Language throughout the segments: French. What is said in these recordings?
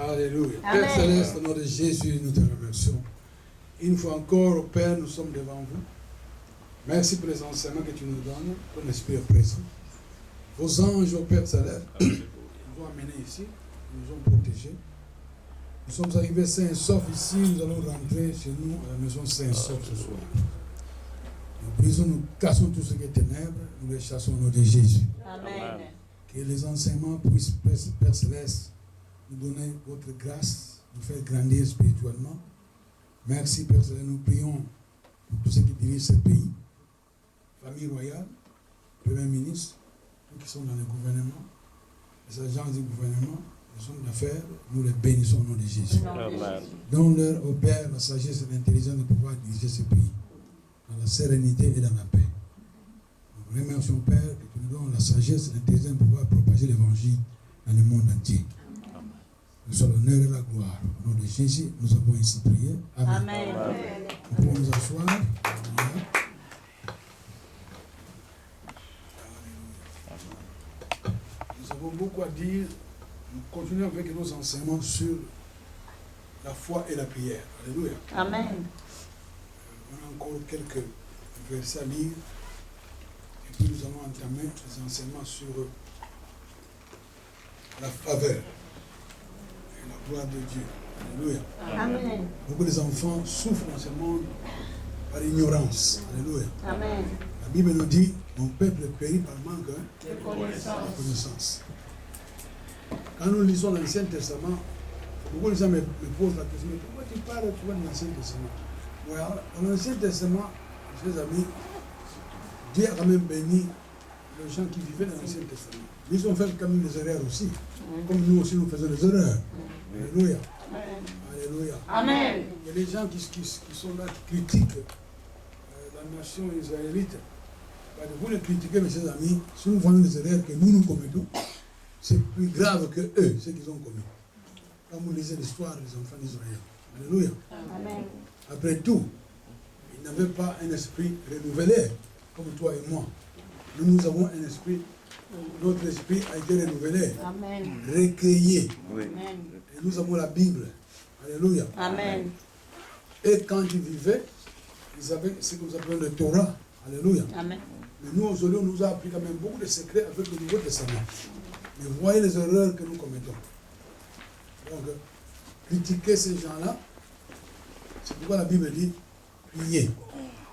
Alléluia. Amen. Père Céleste, au nom de Jésus, nous te remercions. Une fois encore, Père, nous sommes devant vous. Merci pour les enseignements que tu nous donnes, ton esprit est présent. Vos anges, au Père Céleste, nous ont amenés ici, nous ont protégés. Nous sommes arrivés sains et saufs ici, nous allons rentrer chez nous à la maison sains et saufs ce soir. Nous brisons, nous cassons tout ce qui est ténèbres, nous les chassons au nom de Jésus. Amen. Que les enseignements puissent, Père Céleste, nous donner votre grâce, nous faire grandir spirituellement. Merci, Père Céleste, nous prions pour tous ceux qui dirigent ce pays, famille royale, Premier ministre, tous qui sont dans le gouvernement, les agents du gouvernement, les hommes d'affaires, nous les bénissons au nom de Jésus. Donne-leur au Père la sagesse et l'intelligence de pouvoir diriger ce pays, dans la sérénité et dans la paix. Nous remercions, Père, que tu nous donnes la sagesse et l'intelligence de pouvoir propager l'évangile dans le monde entier. Nous sommes l'honneur et la gloire. Au nom de Jésus, nous avons ainsi prié. Amen. Amen. Nous pouvons nous asseoir. Nous avons beaucoup à dire. Nous continuons avec nos enseignements sur la foi et la prière. Alléluia. Amen. On a encore quelques versets à lire. Et puis nous allons entamer les enseignements sur la faveur et la gloire de Dieu. Alléluia. Amen. Beaucoup d'enfants souffrent dans ce monde par ignorance. Alléluia. Amen. La Bible nous dit, mon peuple périt par manque de Connaissance. connaissance. Quand nous lisons l'Ancien Testament, beaucoup de gens me posent la question, mais pourquoi tu parles de l'Ancien Testament? Voilà, dans l'Ancien Testament, chers amis, Dieu a quand même béni les gens qui vivaient dans l'Ancien Testament. Ils ont fait quand même des erreurs aussi, comme nous aussi nous faisons des erreurs. Alléluia. Alléluia. Amen. Il y a des gens qui sont là, qui critiquent la nation israélite. Vous les critiquez, mes chers amis, si nous voyons des erreurs que nous commettons, c'est plus grave que eux, ce qu'ils ont commis. Quand vous lisez l'histoire des enfants d'Israël. Alléluia. Amen. Après tout, ils n'avaient pas un esprit renouvelé, comme toi et moi. Nous avons un esprit, notre esprit a été renouvelé, Amen. recréé. Amen. Et nous avons la Bible. Alléluia. Amen. Et quand ils vivaient, ils avaient ce que nous appelons le Torah. Alléluia. Amen. Mais nous, aujourd'hui, on nous a appris quand même beaucoup de secrets avec le Nouveau Testament. Mais voyez les erreurs que nous commettons. Donc, critiquer ces gens-là, c'est pourquoi la Bible dit priez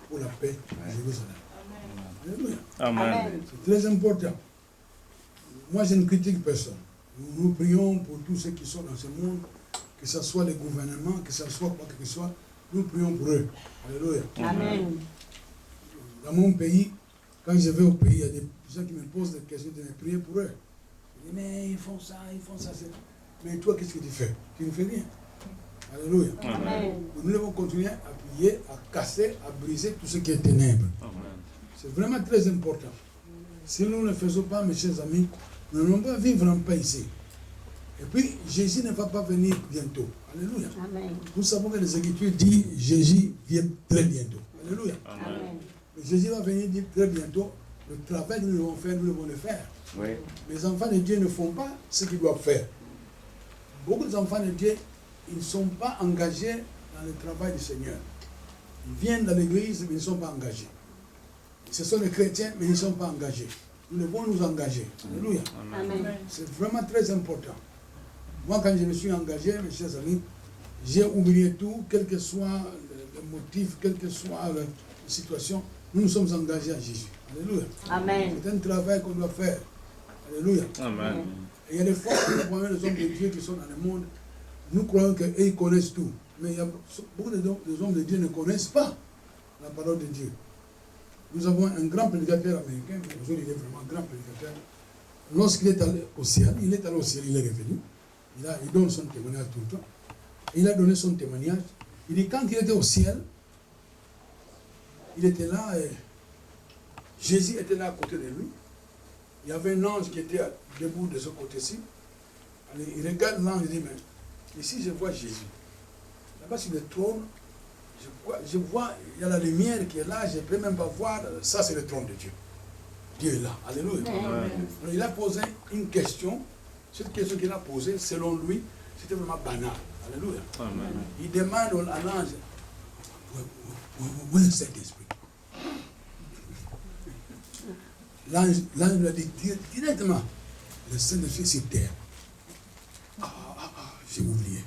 pour la paix à Jérusalem. Alléluia. Amen. C'est très important. Moi, je ne critique personne. Nous prions pour tous ceux qui sont dans ce monde, que ce soit les gouvernements, que ce soit quoi que ce soit, nous prions pour eux. Alléluia. Amen. Dans mon pays, quand je vais au pays, il y a des gens qui me posent des questions de me prier pour eux. Je dis, mais ils font ça. Mais toi, qu'est-ce que tu fais? Tu ne fais rien. Alléluia. Amen. Nous devons continuer à prier, à casser, à briser tout ce qui est ténèbres. C'est vraiment très important. Si nous ne le faisons pas, mes chers amis, nous n'allons pas vivre en paix ici. Et puis, Jésus ne va pas venir bientôt. Alléluia. Amen. Nous savons que les Écritures disent Jésus vient très bientôt. Alléluia. Amen. Mais Jésus va venir dire très bientôt, le travail que nous devons faire, nous devons le faire. Oui. Les enfants de Dieu ne font pas ce qu'ils doivent faire. Beaucoup d'enfants de Dieu, ils ne sont pas engagés dans le travail du Seigneur. Ils viennent dans l'église, mais ils ne sont pas engagés. Ce sont les chrétiens, mais ils ne sont pas engagés. Nous devons nous engager. Alléluia. Amen. C'est vraiment très important. Moi, quand je me suis engagé, mes chers amis, j'ai oublié tout, quel que soit le motif, quelle que soit la situation, nous nous sommes engagés à Jésus. Alléluia. Amen. C'est un travail qu'on doit faire. Alléluia. Amen. Et il y a des fois où nous voyons les hommes de Dieu qui sont dans le monde, nous croyons qu'ils connaissent tout. Mais il y a beaucoup des hommes de Dieu ne connaissent pas la parole de Dieu. Nous avons un grand prédicateur américain, aujourd'hui il est vraiment un grand prédicateur. Lorsqu'il est allé au ciel, il est revenu. Il donne son témoignage tout le temps. Il a donné son témoignage. Il dit quand il était au ciel, il était là et Jésus était là à côté de lui. Il y avait un ange qui était debout de ce côté-ci. Il regarde l'ange et dit, mais ici je vois Jésus. Là-bas sur le trône, je vois, il y a la lumière qui est là, je ne peux même pas voir, ça c'est le trône de Dieu. Dieu est là, alléluia. Alors, il a posé une question, cette question qu'il a posée, selon lui, c'était vraiment banal. Alléluia. Amen. Il demande à l'ange, où est le Saint-Esprit? L'ange lui a dit directement, le Saint-Esprit sur terre. J'ai oublié.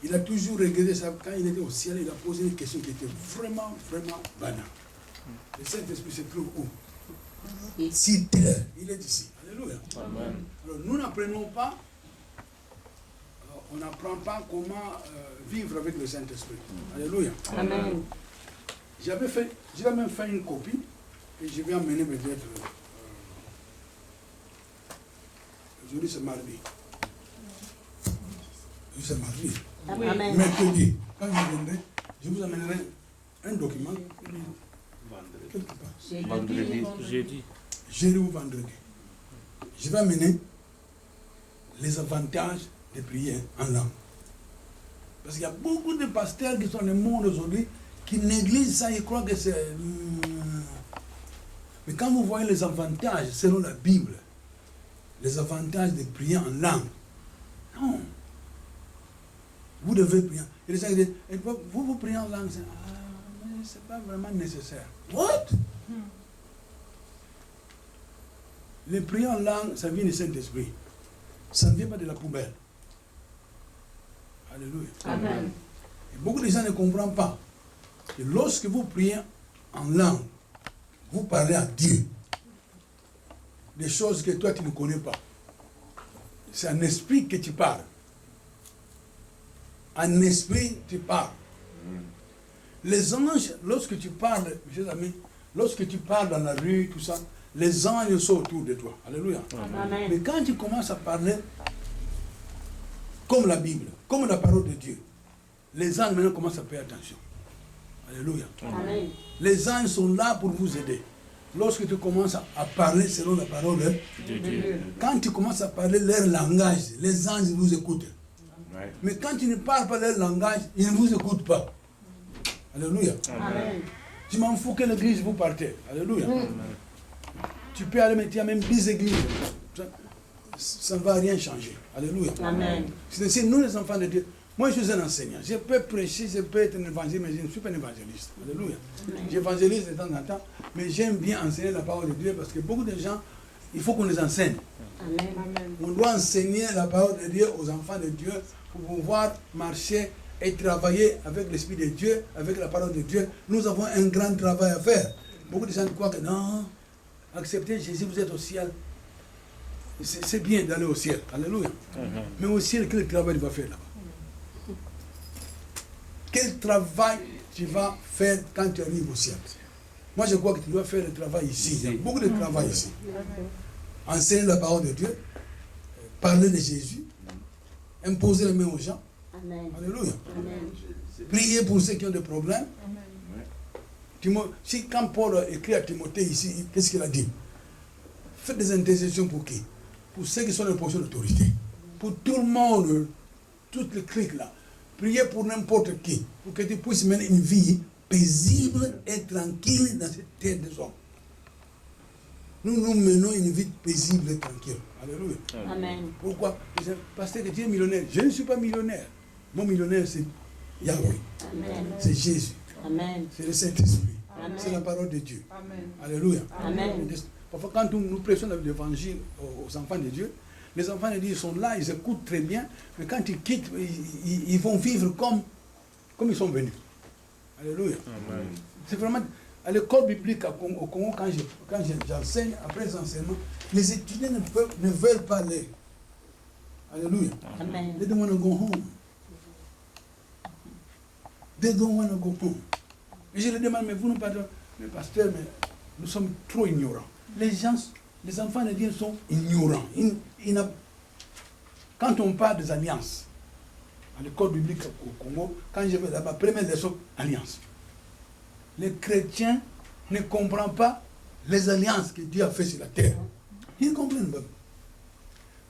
Il a toujours regardé ça. Quand il était au ciel, il a posé une question qui était vraiment, vraiment banale. Le Saint-Esprit se trouve où? Sur terre. Il est ici. Alléluia. Amen. Alors, nous n'apprenons pas, on n'apprend pas comment vivre avec le Saint-Esprit. Alléluia. Amen. J'ai même fait une copie et je vais emmener peut-être. Aujourd'hui c'est mardi. C'est mardi. Amen. Mercredi, quand je viendrai, je vous amènerai un document quelque part. Vendredi. Jeudi. Jeudi ou vendredi. Je vais amener les avantages de prier en langue. Parce qu'il y a beaucoup de pasteurs qui sont dans le monde aujourd'hui qui négligent ça, ils croient que c'est... Mais quand vous voyez les avantages selon la Bible, les avantages de prier en langue, non. Vous devez prier. Et les gens disent, vous priez en langue, mais ce n'est pas vraiment nécessaire. What? Les prières en langue, ça vient du Saint-Esprit. Ça ne vient pas de la poubelle. Alléluia. Amen. Et beaucoup de gens ne comprennent pas que lorsque vous priez en langue, vous parlez à Dieu. Des choses que toi tu ne connais pas. C'est un esprit que tu parles. En esprit, tu parles. Les anges, lorsque tu parles, mes amis, lorsque tu parles dans la rue, tout ça, les anges sont autour de toi. Alléluia. Amen. Mais quand tu commences à parler comme la Bible, comme la parole de Dieu, les anges maintenant commencent à faire attention. Alléluia. Amen. Les anges sont là pour vous aider. Lorsque tu commences à parler selon la parole de Dieu. quand tu commences à parler leur langage, les anges vous écoutent. Ouais. Mais quand tu ne parles pas leur langage, ils ne vous écoutent pas. Alléluia. Amen. Je m'en fous que l'église vous partez. Alléluia. Tu peux aller, mais tu as même 10 églises. Ça ne va rien changer. Alléluia. Amen. C'est nous les enfants de Dieu. Moi, je suis un enseignant. Je peux prêcher, je peux être un évangéliste, mais je ne suis pas un évangéliste. Alléluia. J'évangélise de temps en temps, mais j'aime bien enseigner la parole de Dieu parce que beaucoup de gens, il faut qu'on les enseigne. Amen. On doit enseigner la parole de Dieu aux enfants de Dieu pour pouvoir marcher et travailler avec l'Esprit de Dieu, avec la parole de Dieu. Nous avons un grand travail à faire. Beaucoup de gens croient que non, acceptez Jésus, vous êtes au ciel. C'est bien d'aller au ciel. Alléluia. Mais au ciel, quel travail tu vas faire là-bas? Quel travail tu vas faire quand tu arrives au ciel? Moi, je crois que tu dois faire le travail ici. Il y a beaucoup de travail ici. Enseigner la parole de Dieu, parler de Jésus, imposer les mains aux gens. Amen. Alléluia. Amen. Prier pour ceux qui ont des problèmes. Si quand Paul écrit à Timothée ici, qu'est-ce qu'il a dit? Faites des intercessions pour qui? Pour ceux qui sont en position d'autorité. Pour tout le monde, toutes les cliques là. Priez pour n'importe qui, pour que tu puisses mener une vie paisible et tranquille dans cette terre des hommes. Nous menons une vie paisible et tranquille. Alléluia. Amen. Pourquoi? Parce que tu es millionnaire. Je ne suis pas millionnaire. Mon millionnaire, c'est Yahweh. Amen. C'est Jésus. Amen. C'est le Saint-Esprit. Amen. C'est la parole de Dieu. Amen. Alléluia. Amen. Parfois, quand nous prêchons l'évangile aux enfants de Dieu, les enfants de Dieu sont là, ils écoutent très bien, mais quand ils quittent, ils vont vivre comme ils sont venus. Alléluia. Amen. C'est vraiment à l'école biblique au Congo, quand j'enseigne, après les enseignements, les étudiants ne veulent pas aller. Alléluia. Amen. They don't want to go home. They don't want to go home. Et je leur demande, mais vous nous pardonnez, mais pasteur, mais nous sommes trop ignorants. Les enfants de Dieu sont ignorants. Quand on parle des alliances, à l'école biblique au Congo, quand je vais là-bas, première leçon, alliance. Les chrétiens ne comprennent pas les alliances que Dieu a fait sur la terre. Ils ne comprennent pas.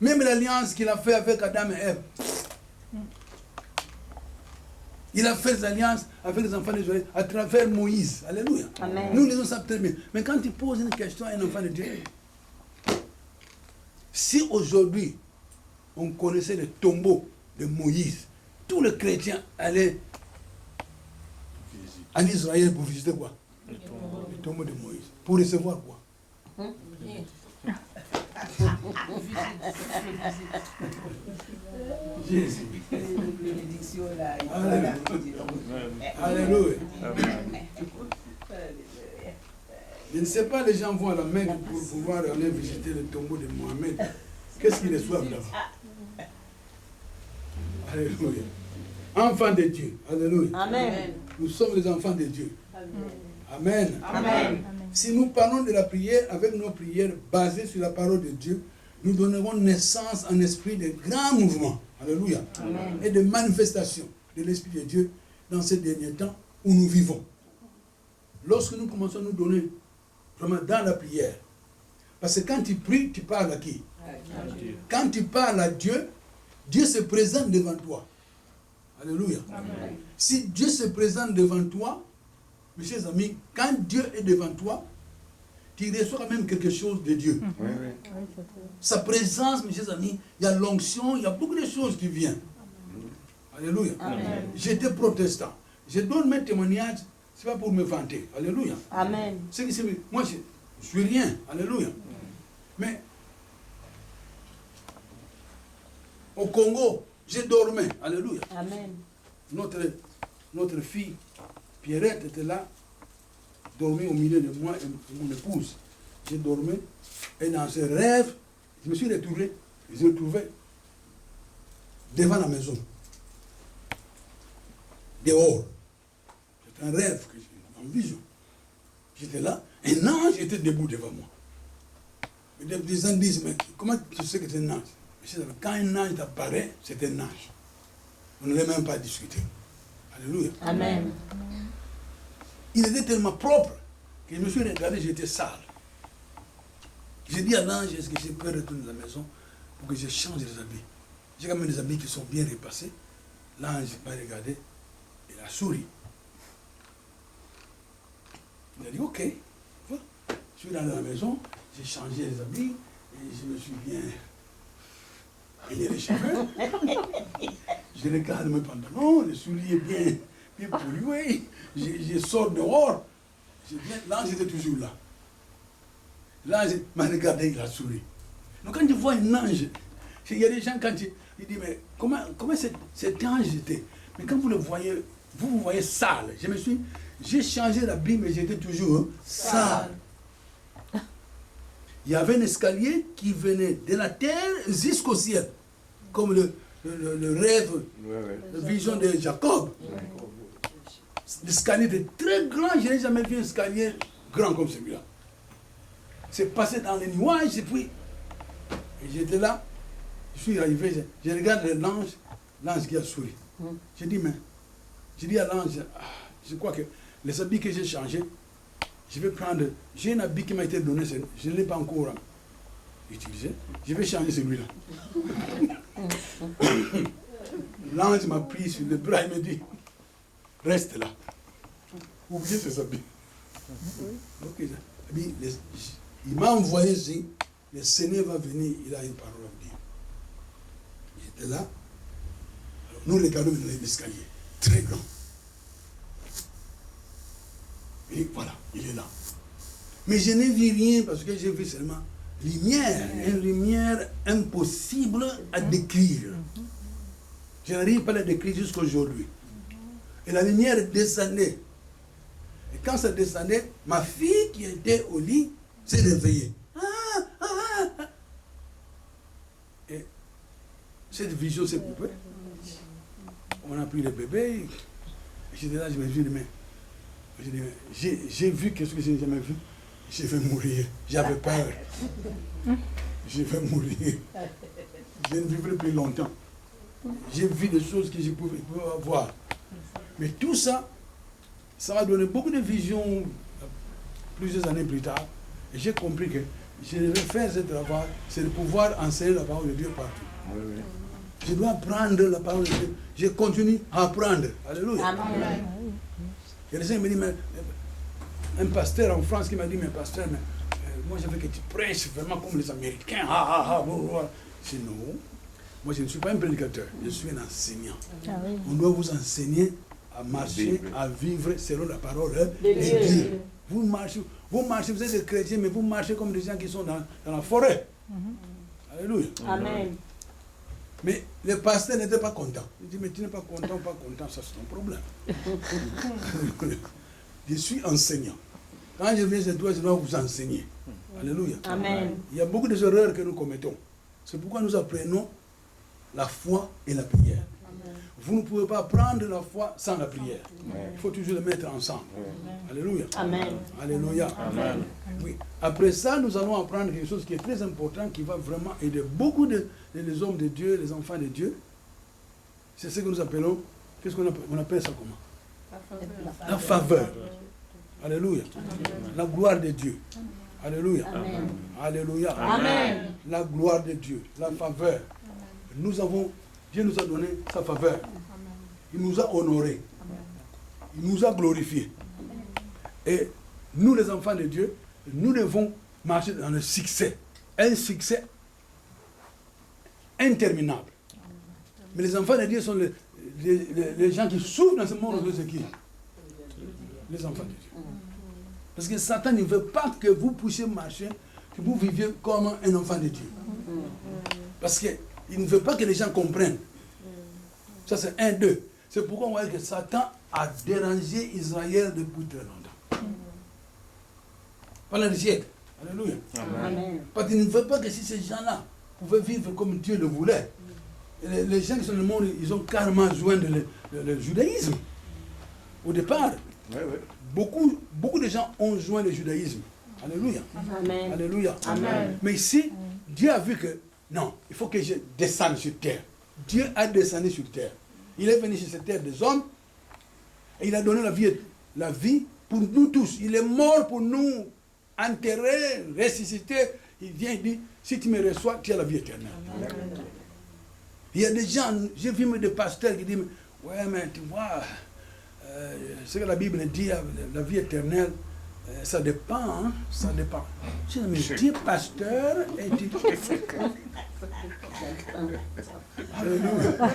Même l'alliance qu'il a fait avec Adam et Ève. Il a fait des alliances avec les enfants d'Israël à travers Moïse. Alléluia. Amen. Nous lisons ça très bien. Mais quand tu poses une question à un enfant de Dieu, si aujourd'hui on connaissait le tombeau de Moïse. Tous les chrétiens allaient en Israël pour visiter quoi? Le tombeau de Moïse. Pour recevoir quoi? Jésus. Alléluia. Alléluia. Je ne sais pas, les gens vont à la Mecque pour pouvoir aller visiter le tombeau de Mohamed. Qu'est-ce qu'ils reçoivent là-bas? Alléluia. Enfants de Dieu. Alléluia. Amen. Nous sommes les enfants de Dieu. Amen. Amen. Si nous parlons de la prière avec nos prières basées sur la parole de Dieu, nous donnerons naissance en esprit de grands mouvements. Alléluia. Amen. Et de manifestations de l'Esprit de Dieu dans ces derniers temps où nous vivons. Lorsque nous commençons à nous donner vraiment dans la prière, parce que quand tu pries, tu parles à qui? Quand tu parles à Dieu, Dieu se présente devant toi. Alléluia. Amen. Si Dieu se présente devant toi, mes chers amis, quand Dieu est devant toi, tu reçois quand même quelque chose de Dieu. Oui, oui. Sa présence, mes chers amis, il y a l'onction, il y a beaucoup de choses qui viennent. Alléluia. Amen. J'étais protestant. Je donne mes témoignages, ce n'est pas pour me vanter. Alléluia. Amen. Moi, je ne suis rien. Alléluia. Mais au Congo, j'ai dormi. Alléluia. Amen. Notre fille, Pierrette, était là, dormait au milieu de moi et de mon épouse. J'ai dormi et dans ce rêve, je me suis retrouvé, je me trouvais devant la maison, dehors. C'était un rêve, que j'ai, en vision. J'étais là, un ange était debout devant moi. Et des gens disent, mais comment tu sais que c'est un ange? Je dis, quand un ange apparaît, c'est un ange. On ne l'a même pas discuté. Alléluia. Amen. Il était tellement propre que je me suis regardé, j'étais sale. J'ai dit à l'ange, est-ce que je peux retourner à la maison pour que je change les habits? J'ai quand même des habits qui sont bien repassés. L'ange m'a regardé, il a souri. Il a dit, ok, voilà. Je suis dans la maison, j'ai changé les habits et je me suis bien ailé les cheveux. Je regarde mes pantalons, les souliers bien pollués. Je sors dehors. L'ange était toujours là. L'ange m'a regardé, il a souri. Donc quand tu vois un ange, il y a des gens quand ils disent, mais comment cet ange était? Mais quand vous le voyez, vous voyez sale. J'ai changé d'habit, mais j'étais toujours sale. Il y avait un escalier qui venait de la terre jusqu'au ciel, comme le rêve, la vision de Jacob. L'escalier était très grand, je n'ai jamais vu un escalier grand comme celui-là. C'est passé dans les nuages, et puis j'étais là, je suis arrivé, je regarde l'ange qui a souri. J'ai dit à l'ange, je crois que les habits que j'ai changés, je vais prendre, j'ai un habit qui m'a été donné, je ne l'ai pas encore utilisé, je vais changer celui-là. L'ange m'a pris sur le bras et me dit, reste là. Oubliez ces habits. Okay. Il m'a envoyé ici, le Seigneur va venir, il a une parole à dire. Il était là. Alors, nous regardons l'escalier, très grand. Et voilà, il est là. Mais je n'ai vu rien parce que j'ai vu seulement lumière, une lumière impossible à décrire. Je n'arrive pas à la décrire jusqu'à aujourd'hui. Et la lumière descendait. Et quand ça descendait, ma fille qui était au lit s'est réveillée. Et cette vision s'est coupée. On a pris le bébé. J'étais là, je me suis dit, mais j'ai vu quelque chose que je n'ai jamais vu. Je vais mourir. J'avais peur. Je vais mourir. Je ne vivrai plus longtemps. J'ai vu des choses que je pouvais voir. Mais tout ça, ça m'a donné beaucoup de visions plusieurs années plus tard. Et j'ai compris que je devais faire ce travail, c'est de pouvoir enseigner la parole de Dieu partout. Oui, oui. Je dois apprendre la parole de Dieu. Je continue à apprendre. Alléluia. Amen. Et les gens me disent, mais un pasteur en France qui m'a dit, mais pasteur, mais, moi je veux que tu prêches vraiment comme les Américains. Je dis non. Moi, je ne suis pas un prédicateur, je suis un enseignant. Ah oui. On doit vous enseigner à marcher, à vivre selon la parole de Dieu. Dieu. Vous marchez, vous êtes des chrétiens, mais vous marchez comme des gens qui sont dans la forêt. Alléluia. Amen. Mais le pasteur n'était pas content. Il dit, mais tu n'es pas content, ça c'est ton problème. Je suis enseignant. Quand je viens chez toi, je dois vous enseigner. Alléluia. Amen. Il y a beaucoup d'erreurs que nous commettons. C'est pourquoi nous apprenons la foi et la prière. Vous ne pouvez pas prendre la foi sans la prière. Il faut toujours les mettre ensemble. Alléluia. Amen. Alléluia. Amen. Oui. Après ça, nous allons apprendre quelque chose qui est très important, qui va vraiment aider beaucoup de les hommes de Dieu, les enfants de Dieu. C'est ce que nous appelons, qu'est-ce qu'on appelle, on appelle ça comment? La faveur. Alléluia. La gloire de Dieu. Alléluia. Amen. Alléluia. Amen. La gloire de Dieu, la faveur. Dieu nous a donné sa faveur. Il nous a honorés. Il nous a glorifiés. Et nous, les enfants de Dieu, nous devons marcher dans le succès. Un succès interminable. Mais les enfants de Dieu sont les gens qui souffrent dans ce monde de ce qui? Les enfants de Dieu. Parce que Satan ne veut pas que vous puissiez marcher, que vous viviez comme un enfant de Dieu. Parce qu'il ne veut pas que les gens comprennent. Ça c'est 1, 2. C'est pourquoi on voit que Satan a dérangé Israël depuis très longtemps. Pendant des siècles. Alléluia. Amen. Parce qu'il ne veut pas que si ces gens-là pouvaient vivre comme Dieu le voulait. Les gens qui sont dans le monde, ils ont carrément joint le judaïsme. Au départ, beaucoup de gens ont joint le judaïsme. Alléluia. Amen. Alléluia. Amen. Mais ici, Dieu a vu que non, il faut que je descende sur terre. Dieu a descendu sur terre. Il est venu sur cette terre des hommes et il a donné la vie pour nous tous. Il est mort pour nous enterrer, ressusciter. Il vient et dit, si tu me reçois, tu as la vie éternelle. Il y a des gens, j'ai vu des pasteurs qui disent, ouais mais tu vois, ce que la Bible dit, la vie éternelle, ça dépend, hein? Ça dépend. Je dis, mais tu es pasteur et tu... Alléluia.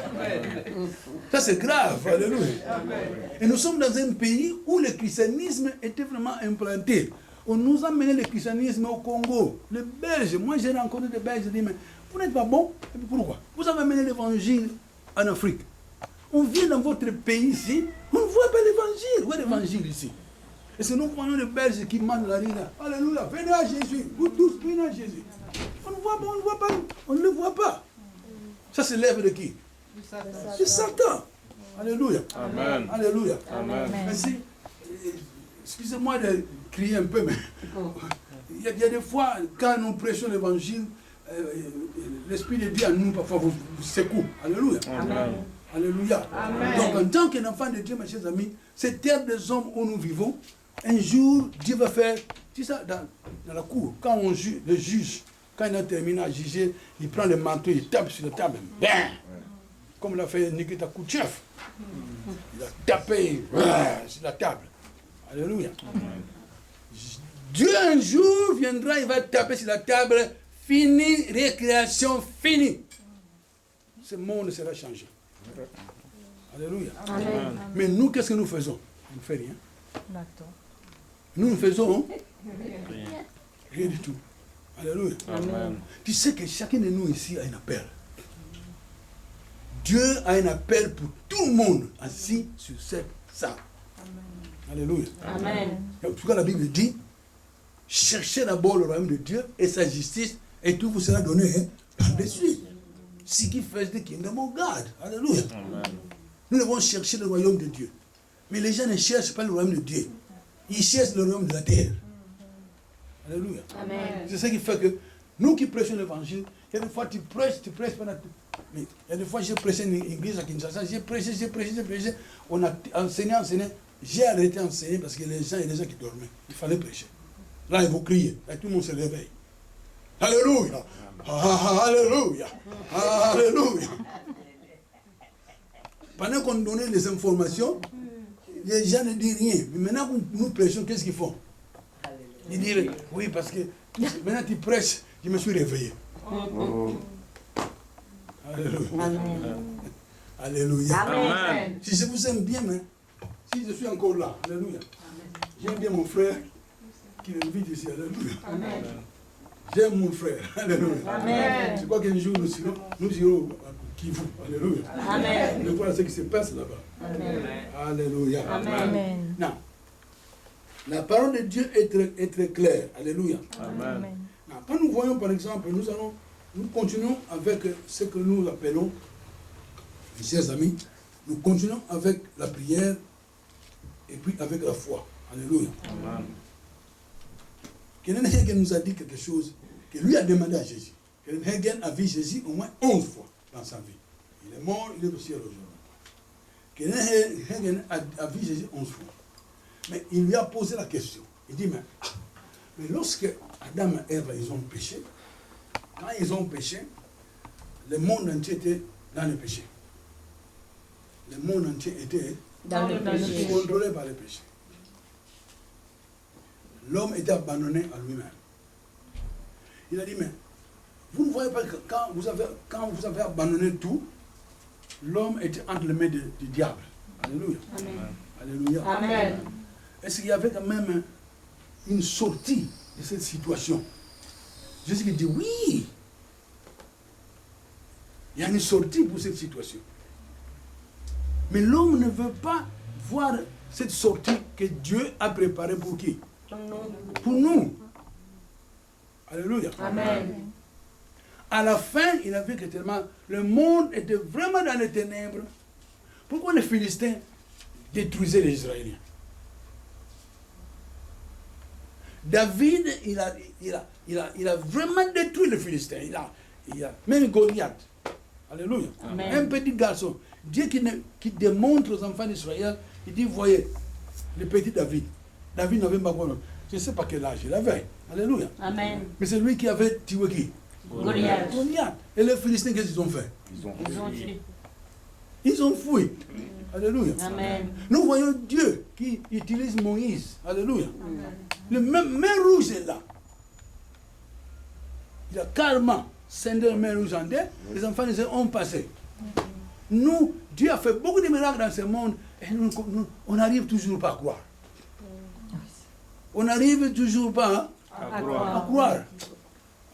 Ça c'est grave, alléluia. Et nous sommes dans un pays où le christianisme était vraiment implanté. On nous a mené le christianisme au Congo. Les Belges, moi j'ai rencontré des Belges, je dis, mais vous n'êtes pas bon? Et puis pourquoi? Vous avez mené l'évangile en Afrique. On vient dans votre pays ici, on ne voit pas l'évangile. Où est l'évangile ici? Et c'est nous voyons les Belges qui mandent la rue là. Alléluia, venez à Jésus. Vous tous, venez à Jésus. On ne voit pas, on ne voit pas. On ne le voit pas. Ça c'est l'œuvre de qui? C'est Satan. Alléluia. Amen. Alléluia. Amen. Merci. Excusez-moi de crier un peu, mais il y a des fois, quand nous prêchons l'évangile, l'Esprit de Dieu en nous, parfois, vous secoue. Alléluia. Amen. Alléluia. Amen. Donc, en tant qu'enfant de Dieu, mes chers amis, cette terre des hommes où nous vivons, un jour, Dieu va faire, tu sais, dans la cour, quand on juge, le juge, quand il a terminé à juger, il prend le manteau, il tape sur la table. Ben, comme l'a fait Nikita Khrouchtchev. Il a tapé sur la table. Alléluia. Dieu un jour viendra, il va taper sur la table, fini, récréation, fini. Ce monde sera changé. Alléluia. Amen. Mais nous, qu'est-ce que nous faisons? On ne fait rien. D'accord. Nous faisons rien du tout. Alléluia. Amen. Tu sais que chacun de nous ici a un appel. Dieu a un appel pour tout le monde assis sur cette salle. Alléluia. Amen. En tout cas, la Bible dit, cherchez d'abord le royaume de Dieu et sa justice, et tout vous sera donné par-dessus. Seek ye first the kingdom of God. Alléluia. Amen. Nous devons chercher le royaume de Dieu. Mais les gens ne cherchent pas le royaume de Dieu. Ils cherchent le royaume de la terre. Alléluia. Amen. C'est ce qui fait que nous qui prêchons l'évangile, il y a des fois tu prêches pendant... Mais il y a des fois j'ai prêché une église à Kinshasa, j'ai prêché. On a enseigné. J'ai arrêté d'enseigner parce que les gens, il y a des gens qui dormaient. Il fallait prêcher. Là, ils vont crier. Là, tout le monde se réveille. Alléluia. Alléluia. Alléluia. Pendant qu'on donnait les informations, les gens ne disent rien. Mais maintenant que nous prêchons, qu'est-ce qu'ils font? Ils disent, oui, parce que maintenant tu prêches, je me suis réveillé. Alléluia. Amen. Alléluia. Amen. Si je vous aime bien, hein, si je suis encore là, alléluia. J'aime bien mon frère qui m'invite ici, alléluia. Amen. J'aime mon frère, alléluia. Amen. Je crois qu'un jour nous irons à Kivu, alléluia. Amen. Nous voilà ce qui se passe là-bas. Amen. Alléluia. Amen. Non. La parole de Dieu est très claire, alléluia. Amen. Non, quand nous voyons par exemple, nous continuons avec ce que nous appelons, mes chers amis, nous continuons avec la prière et puis avec la foi. Alléluia. Amen. Kenneth Hagin nous a dit quelque chose que lui a demandé à Jésus. Kenneth Hagin a vu Jésus au moins 11 fois dans sa vie. Il est mort, il est au ciel aujourd'hui. Kenneth Hagin a vu Jésus 11 fois. Mais il lui a posé la question. Il dit, mais lorsque Adam et Ève, ils ont péché, quand ils ont péché, le monde entier était dans le péché. Le monde entier était Dans le péché. contrôlé par le péché. L'homme était abandonné à lui-même. Il a dit, mais vous ne voyez pas que quand vous avez abandonné tout, l'homme était entre les mains du diable. Alléluia. Amen. Alléluia. Amen. Est-ce qu'il y avait quand même une sortie de cette situation? Jésus dit oui. Il y a une sortie pour cette situation. Mais l'homme ne veut pas voir cette sortie que Dieu a préparée pour qui? Pour nous. Alléluia. Amen. À la fin, il a vu que tellement le monde était vraiment dans les ténèbres. Pourquoi les Philistins détruisaient les Israéliens? David, il a vraiment détruit les Philistins. Il a même Goliath. Alléluia. Amen. Un petit garçon. Dieu qui démontre aux enfants d'Israël, il dit, voyez, le petit David. David n'avait pas quoi. Je ne sais pas quel âge il avait. Alléluia. Amen. Mais c'est lui qui avait tué qui? Goliath. Goliath. Et les Philistins, qu'est-ce qu'ils ont fait? Ils ont Ils ont tué. Ils ont fui. Alléluia. Amen. Nous voyons Dieu qui utilise Moïse. Alléluia. Le même mer rouge est là. Il a carrément scindé la mer rouge en deux. Les enfants d'Israël ont passé. Nous, Dieu a fait beaucoup de miracles dans ce monde et nous, on n'arrive toujours pas à croire. On n'arrive toujours pas à à croire. croire.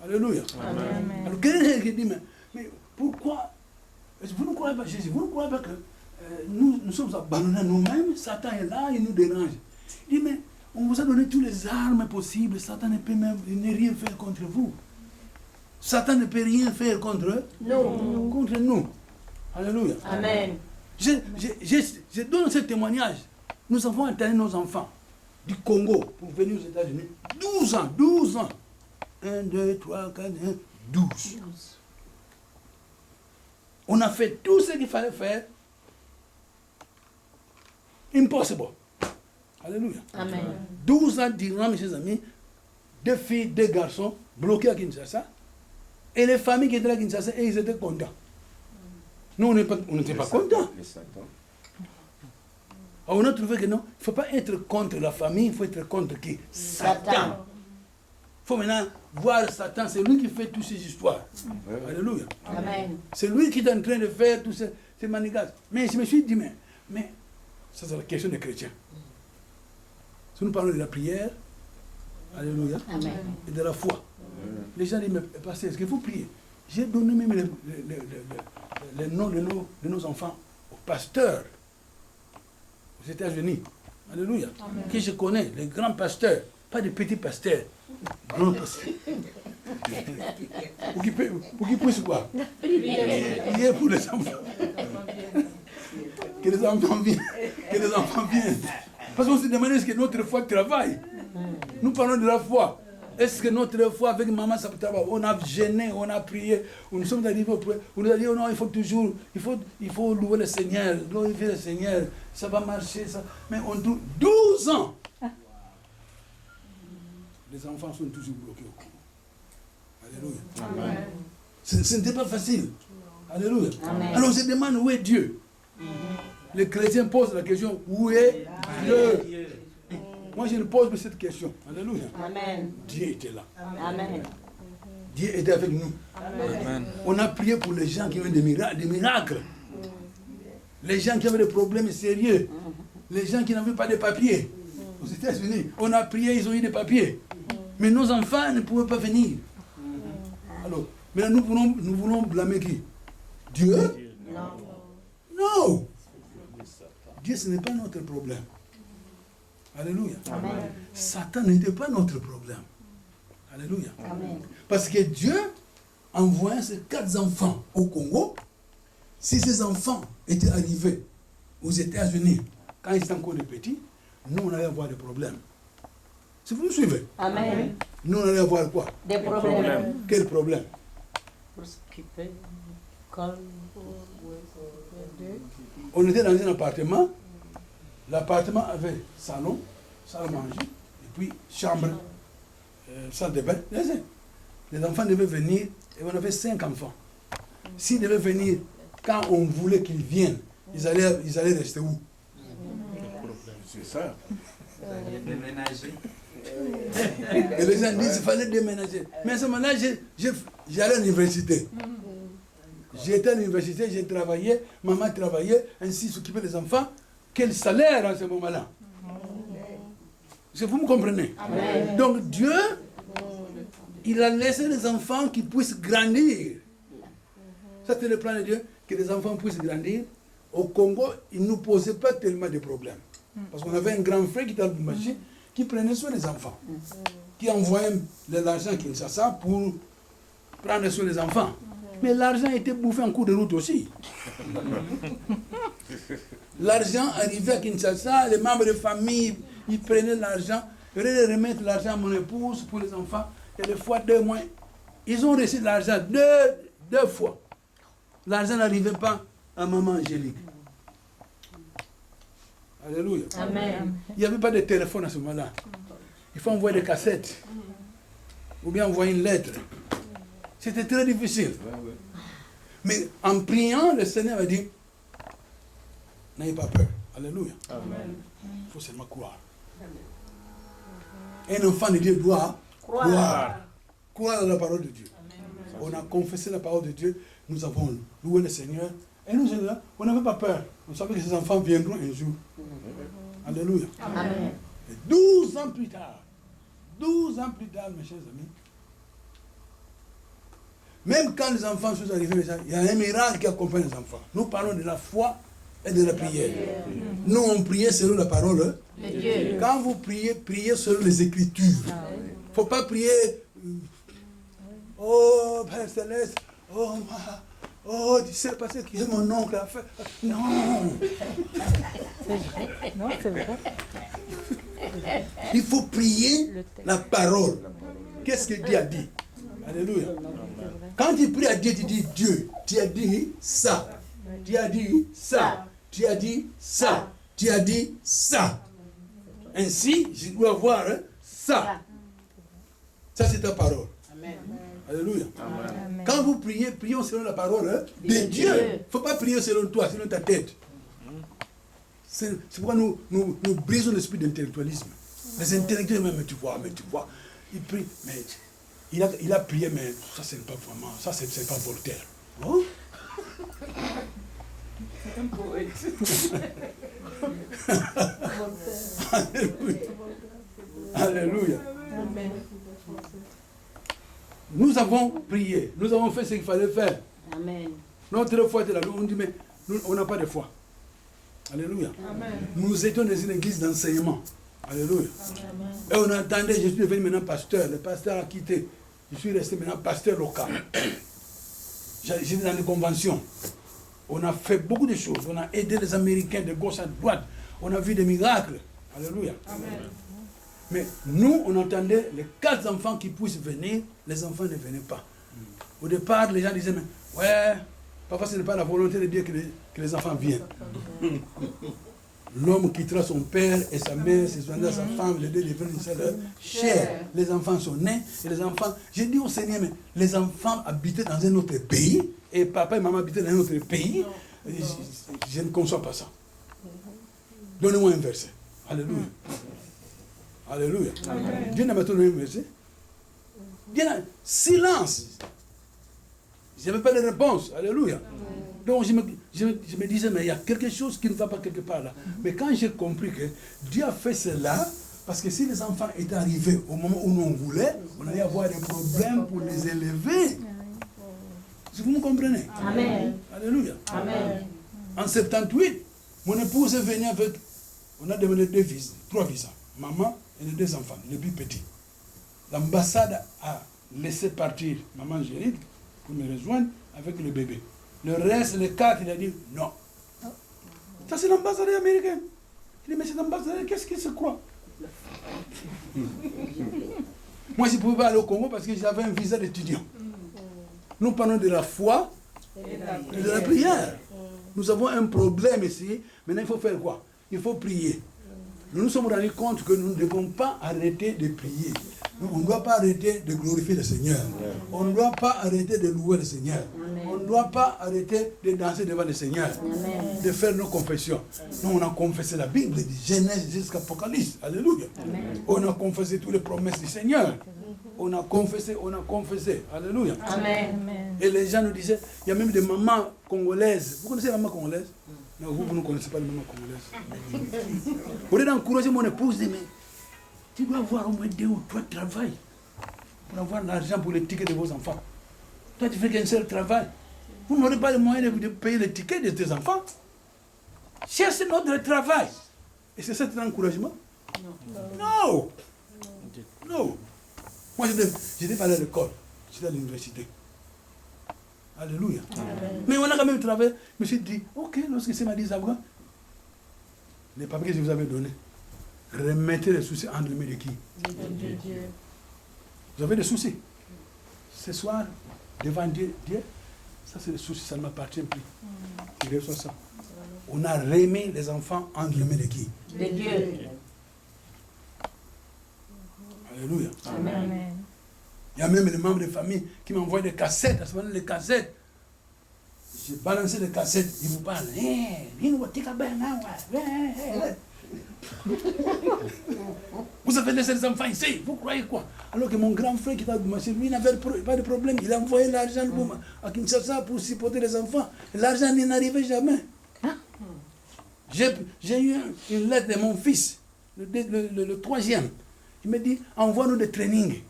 Alléluia. Amen. Alors, quelqu'un qui dit, mais pourquoi vous ne croyez pas Jésus? Vous ne croyez pas que nous sommes abandonnés à nous-mêmes? Satan est là, il nous dérange. Il dit, mais on vous a donné toutes les armes possibles. Satan ne peut même rien faire contre vous. Satan ne peut rien faire contre nous. Alléluia. Amen. Je donne ce témoignage. Nous avons entraîné nos enfants du Congo pour venir aux États-Unis. 12 ans. 1, 2, 3, 4, 12. On a fait tout ce qu'il fallait faire. Impossible. Alléluia. Amen. 12 ans durant, mes chers amis, 2 filles, 2 garçons bloqués à Kinshasa. Et les familles qui étaient à Kinshasa, et ils étaient contents. Nous, on n'était pas contents. On a trouvé que non, il ne faut pas être contre la famille, il faut être contre qui? Satan. Il faut maintenant voir Satan, c'est lui qui fait toutes ces histoires. Alléluia. Amen. C'est lui qui est en train de faire tous ces manigances. Mais je me suis dit, mais ça c'est la question des chrétiens. Si nous parlons de la prière, alléluia, Amen. et de la foi, les gens disent, mais pasteur, est-ce que vous priez? J'ai donné même les noms de nos enfants aux pasteurs aux États-Unis. Alléluia. Amen. Que je connais, les grands pasteurs, pas des petits pasteurs, grands pasteurs. Pour qu'ils puissent quoi? Prier pour les enfants. Que les enfants viennent. Parce qu'on se demande est-ce que notre foi travaille. Nous parlons de la foi. Est-ce que notre foi avec maman ça travaille? On a gêné, on a prié, nous sommes arrivés au point. On nous a dit oh non, il faut toujours, il faut louer le Seigneur, glorifier le Seigneur, ça va marcher, ça. Mais on trouve 12 ans. Les enfants sont toujours bloqués au Congo. Alléluia. Amen. Ce n'était pas facile. Alléluia. Amen. Alors on se demande où est Dieu. Les chrétiens posent la question, où est Dieu? Moi je ne pose pas cette question. Alléluia. Amen. Dieu était là. Amen. Dieu était avec nous. Amen. On a prié pour les gens qui ont des miracles. Les gens qui avaient des problèmes sérieux. Les gens qui n'avaient pas de papiers. Aux États-Unis, on a prié, ils ont eu des papiers. Mais nos enfants ne pouvaient pas venir. Alors, maintenant nous voulons blâmer qui? Dieu? Non. Dieu, ce n'est pas notre problème. Alléluia. Amen. Satan n'était pas notre problème. Alléluia. Amen. Parce que Dieu envoyait ses 4 enfants au Congo. Si ces enfants étaient arrivés aux États-Unis quand ils étaient encore des petits, nous, on allait avoir des problèmes. Si vous me suivez, Amen. nous, on allait avoir quoi? Des problèmes. Quel problème? Pour s'occuper. Comme On était dans un appartement. L'appartement avait salon, salle à manger, et puis chambre, salle de bain. Les enfants devaient venir, et on avait 5 enfants. S'ils devaient venir, quand on voulait qu'ils viennent, ils allaient rester où? C'est ça. Déménager. Et les gens disent qu'il fallait déménager. Mais à ce moment-là, j'allais à l'université. J'étais à l'université, j'ai travaillé, maman travaillait, ainsi s'occupait des enfants. Quel salaire à ce moment-là? Vous me comprenez? Amen. Donc Dieu, il a laissé les enfants qui puissent grandir. Ça, c'est le plan de Dieu, que les enfants puissent grandir. Au Congo, il ne nous posait pas tellement de problèmes. Parce qu'on avait un grand frère qui était à Lubumbashi, qui prenait soin des enfants. Qui envoyait l'argent à Kinshasa pour prendre soin des enfants. Mais l'argent était bouffé en cours de route aussi. L'argent arrivait à Kinshasa, les membres de famille, ils prenaient l'argent, ils allaient remettre l'argent à mon épouse pour les enfants, et des fois 2 mois, ils ont reçu l'argent deux fois. L'argent n'arrivait pas à maman Angélique. Alléluia. Amen. Il n'y avait pas de téléphone à ce moment-là. Il faut envoyer des cassettes, ou bien envoyer une lettre. C'était très difficile. Mais en priant, le Seigneur a dit, n'ayez pas peur. Alléluia. Il faut seulement croire. Un enfant de Dieu doit croire. Croire dans la parole de Dieu. On a confessé la parole de Dieu. Nous avons loué le Seigneur. Et nous, on n'avait pas peur. On savait que ces enfants viendront un jour. Alléluia. Amen. Et 12 ans plus tard, mes chers amis, même quand les enfants sont arrivés, il y a un miracle qui accompagne les enfants. Nous parlons de la foi et de la prière. Nous, on priait selon la parole de Dieu. Quand vous priez, priez selon les Écritures. Il ne faut pas prier, oh Père Céleste, oh, tu sais pas ce que mon oncle a fait. Non. Non, c'est vrai. Il faut prier la parole. Qu'est-ce que Dieu a dit? Alléluia. Quand tu pries à Dieu, tu dis Dieu, tu as dit ça. Tu as dit ça. Tu as dit ça. Tu as dit ça. Ainsi, je dois voir ça. Ça, c'est ta parole. Amen. Alléluia. Amen. Quand vous priez, prions selon la parole de Dieu. Il ne faut pas prier selon toi, selon ta tête. C'est pourquoi nous brisons l'esprit d'intellectualisme. Les intellectuels, mais tu vois, ils prient, mais il a prié, mais ça, c'est pas vraiment, ça, c'est pas Voltaire. Oh? C'est un poète. Alléluia. Alléluia. Amen. Nous avons prié, nous avons fait ce qu'il fallait faire. Amen. Notre foi était là, on dit, mais nous, on n'a pas de foi. Alléluia. Amen. Nous étions dans une église d'enseignement. Alléluia. Amen. Et on entendait, je suis devenu maintenant pasteur. Le pasteur a quitté. Je suis resté maintenant pasteur local. J'étais dans des conventions. On a fait beaucoup de choses. On a aidé les Américains de gauche à droite. On a vu des miracles. Alléluia. Amen. Mais nous, on entendait les 4 enfants qui puissent venir, les enfants ne venaient pas. Au départ, les gens disaient, mais ouais, parfois ce n'est pas la volonté de Dieu que les enfants viennent. L'homme quittera son père et sa mère, ses enfants, sa femme, les deux deviennent une seule chair. Les enfants sont nés et les enfants. J'ai dit au Seigneur, mais les enfants habitaient dans un autre pays et papa et maman habitaient dans un autre pays. Je ne conçois pas ça. Donnez-moi un verset. Alléluia. Alléluia. Dieu n'a pas donné un verset. Bien, silence. Je n'avais pas de réponse. Alléluia. Donc je me disais, mais il y a quelque chose qui ne va pas quelque part là. Mais quand j'ai compris que Dieu a fait cela, parce que si les enfants étaient arrivés au moment où nous on voulait, on allait avoir des problèmes pour les élever. Vous me comprenez? Amen. Alléluia. Amen. En 78, mon épouse est venue avec, on a demandé 3 visas. Maman et les 2 enfants, les plus petits. L'ambassade a laissé partir maman Géride pour me rejoindre avec le bébé. Le reste, les 4, il a dit non. Ça, c'est l'ambassadeur américain. Il dit, mais cet ambassadeur, qu'est-ce qu'il se croit? Moi, je ne pouvais pas aller au Congo parce que j'avais un visa d'étudiant. Nous parlons de la foi et de la prière. Nous avons un problème ici. Maintenant, il faut faire quoi? Il faut prier. Nous nous sommes rendus compte que nous ne devons pas arrêter de prier. On ne doit pas arrêter de glorifier le Seigneur. On ne doit pas arrêter de louer le Seigneur. On ne doit pas arrêter de danser devant le Seigneur. De faire nos confessions. Nous, on a confessé la Bible, de Genèse jusqu'à Apocalypse. Alléluia. On a confessé toutes les promesses du Seigneur. On a confessé. Alléluia. Amen. Et les gens nous disaient, il y a même des mamans congolaises. Vous connaissez les mamans congolaises? Non, vous ne connaissez pas les mamans congolaises. Au lieu d'encourager mon épouse, dit, mais tu dois avoir au moins 2 ou 3 travail pour avoir l'argent pour les tickets de vos enfants. Toi, tu fais qu'un seul travail. Vous n'aurez pas les moyens de payer les tickets de tes enfants. Cherchez notre travail. Et c'est ça ton encouragement? Non. Non. Moi, j'étais pas à l'école. J'étais à l'université. Alléluia. Mais on a quand même travaillé. Je me suis dit, ok, lorsque c'est m'a dit, Zabra, les papiers que je vous avais donnés, remettez les soucis entre les mains de qui? Vous avez des soucis. Ce soir, devant Dieu, ça c'est des soucis, ça ne m'appartient plus. Je reçois ça. On a remis les enfants entre les mains de qui? De Dieu. Alléluia. Amen. Il y a même les membres de famille qui m'envoient des cassettes. À ce moment-là, les cassettes. J'ai balancé les cassettes. Ils vous parlent. Vous avez laissé les enfants ici. Vous croyez quoi? Alors que mon grand frère qui était à Machine, lui n'avait pas de problème. Il a envoyé l'argent à Kinshasa pour supporter les enfants. L'argent n'arrivait jamais. J'ai eu une lettre de mon fils, le 3e. Il me dit, envoie-nous des trainings.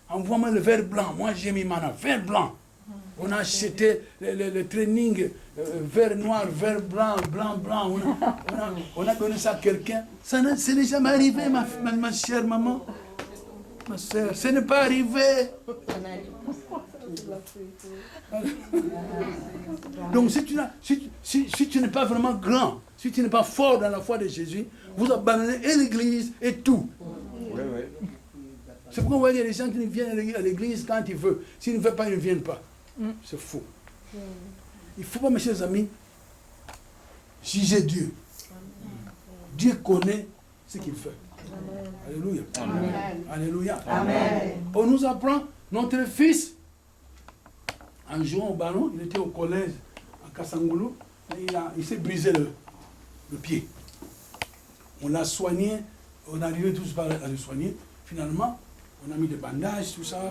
Envoie-moi le vert blanc. Moi, j'ai mis mon vert blanc. On a acheté le training vert noir, vert blanc, blanc, blanc. On a donné ça à quelqu'un. Ça n'est jamais arrivé, ma chère maman. Ma soeur, ce n'est pas arrivé. Donc, si tu n'es pas vraiment grand, si tu n'es pas fort dans la foi de Jésus, vous abandonnez et l'église et tout. C'est pourquoi vous voyez les gens qui viennent à l'église quand ils veulent. S'ils ne veulent pas, ils ne viennent pas. C'est faux. Il ne faut pas, mes chers amis, juger Dieu. Dieu connaît ce qu'il fait. Alléluia. Amen. Alléluia. Amen. On nous apprend, notre fils, en jouant au ballon, il était au collège à Kassangoulou, il s'est brisé le pied. On l'a soigné, on est arrivé tous à le soigner. Finalement, on a mis des bandages, tout ça,